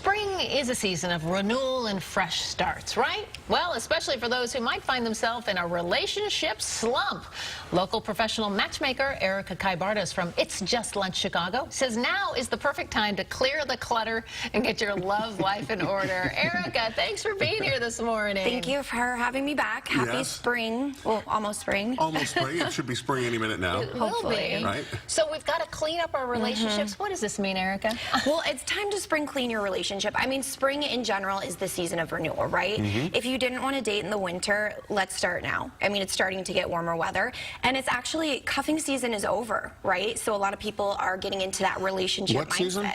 Spring is a season of renewal and fresh starts, right? Well, especially for those who might find themselves in a relationship slump. Local professional matchmaker Erica Kaibardas from It's Just Lunch Chicago says now is the perfect time to clear the clutter and get your love life in order. Erica, thanks for being here this morning. Thank you for having me back. Happy spring. Well, almost spring. Almost spring. It should be spring any minute now. It will be. Right? So we've got to clean up our relationships. What does this mean, Erica? Well, it's time to spring clean your relationship. I mean, spring in general is the season of renewal, right? If you didn't want to date in the winter, let's start now. I mean, it's starting to get warmer weather, and it's actually cuffing season is over, right? So a lot of people are getting into that relationship mindset. Season?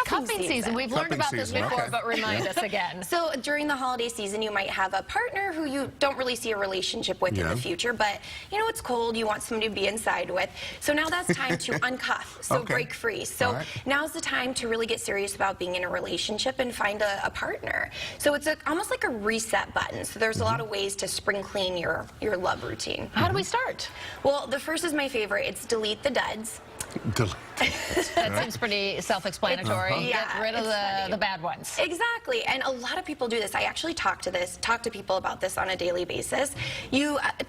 Cuffing season. We've learned about this before, but remind us again. So during the holiday season, you might have a partner who you don't really see a relationship with in the future, but you know it's cold, you want somebody to be inside with. So now that's time to uncuff, so break free. So now's the time to really get serious about being in a relationship and find a partner. So it's almost like a reset button. So there's a lot of ways to spring clean your love routine. How do we start? Well, the first is my favorite. It's delete the duds. That seems pretty self-explanatory. Yeah, get rid of the bad ones. Exactly, and a lot of people do this. I actually talk to people about this on a daily basis.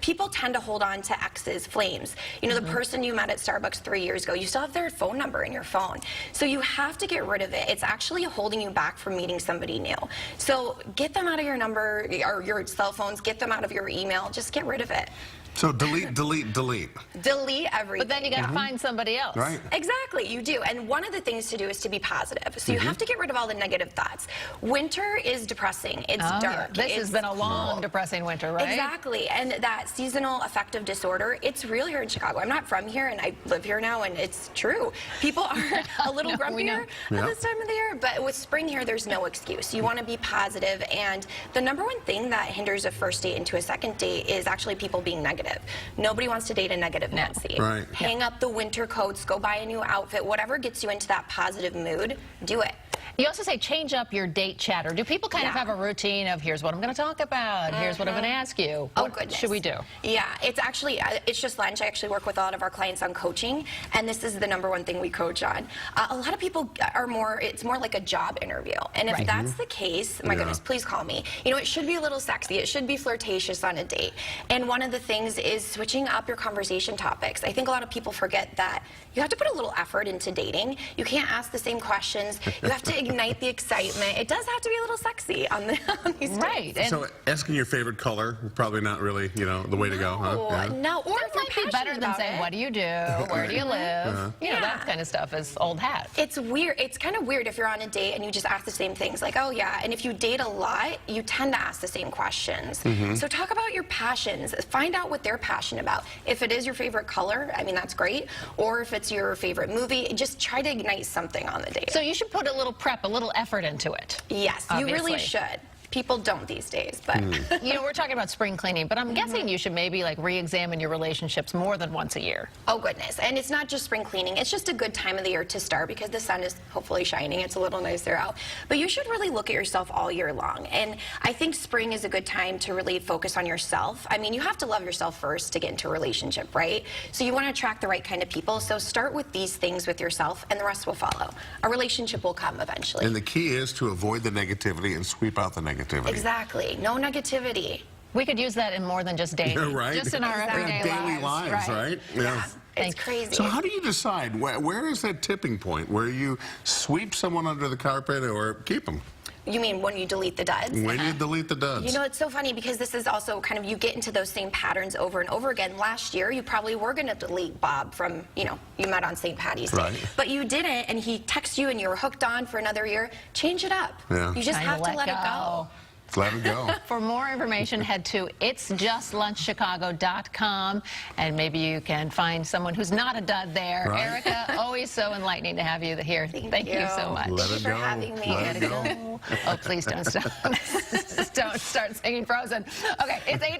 People tend to hold on to exes, flames. You know, the person you met at Starbucks 3 years ago, you still have their phone number in your phone. So you have to get rid of it. It's actually holding you back from meeting somebody new. So get them out of your number, or your cell phones, get them out of your email, just get rid of it. So delete, delete, delete. Delete everything. But then you got to find somebody else. Right. Exactly, you do. And one of the things to do is to be positive. So you have to get rid of all the negative thoughts. Winter is depressing. It's dark. Yeah. This has been a long, depressing winter, right? Exactly. And that seasonal affective disorder, it's real here in Chicago. I'm not from here, and I live here now, and it's true. People are a little grumpier at this time of the year, but with spring here, there's no excuse. You want to be positive, and the number one thing that hinders a first date into a second date is actually people being negative. Nobody wants to date a negative Nancy. Right. Hang up the winter coats, go buy a new outfit, whatever gets you into that positive mood, do it. You also say change up your date chatter. Do people kind of have a routine of here's what I'm going to talk about, here's what I'm going to ask you? What should we do? Yeah, it's actually, it's just lunch. I actually work with a lot of our clients on coaching, and this is the number one thing we coach on. A lot of people are it's more like a job interview. And if that's the case, my goodness, please call me. You know, it should be a little sexy. It should be flirtatious on a date. And one of the things is switching up your conversation topics. I think a lot of people forget that you have to put a little effort into dating. You can't ask the same questions. You have to ignite the excitement. It does have to be a little sexy on these dates. And so asking your favorite color, probably not really, you know, the way to go, huh? No, or it might be better than saying, what do you do? Where do you live? You know, that kind of stuff is old hat. It's weird. It's kind of weird if you're on a date and you just ask the same things, like, oh yeah, and if you date a lot, you tend to ask the same questions. So talk about your passions. Find out what they're passionate about. If it is your favorite color, I mean, that's great. Or if it's your favorite movie, just try to ignite something on the date. So you should put a little prep, a little effort into it. Yes, you really should. People don't these days, but you know, we're talking about spring cleaning, but I'm guessing you should maybe like re-examine your relationships more than once a year. Oh goodness. And it's not just spring cleaning, it's just a good time of the year to start because the sun is hopefully shining. It's a little nicer out. But you should really look at yourself all year long. And I think spring is a good time to really focus on yourself. I mean, you have to love yourself first to get into a relationship, right? So you want to attract the right kind of people. So start with these things with yourself and the rest will follow. A relationship will come eventually. And the key is to avoid the negativity and sweep out the negativity. Exactly. No negativity. We could use that in more than just dating. Yeah, right. Just in our everyday daily lives, right? Yeah. It's crazy. So how do you decide? Where is that tipping point where you sweep someone under the carpet or keep them? You mean when you delete the duds? When you delete the duds. You know, it's so funny because this is also kind of, you get into those same patterns over and over again. Last year, you probably were going to delete Bob from, you know, you met on St. Patty's Day. But you didn't, and he texts you and you were hooked on for another year. Change it up. You just have to let it go. Let it go. For more information, head to itsjustlunchchicago.com, and maybe you can find someone who's not a dud there. Erica, always so enlightening to have you here. Thank you so much. Let it Thank you for go. having me. Let it go. Oh, please don't stop. Don't start singing Frozen. Okay, it's 8.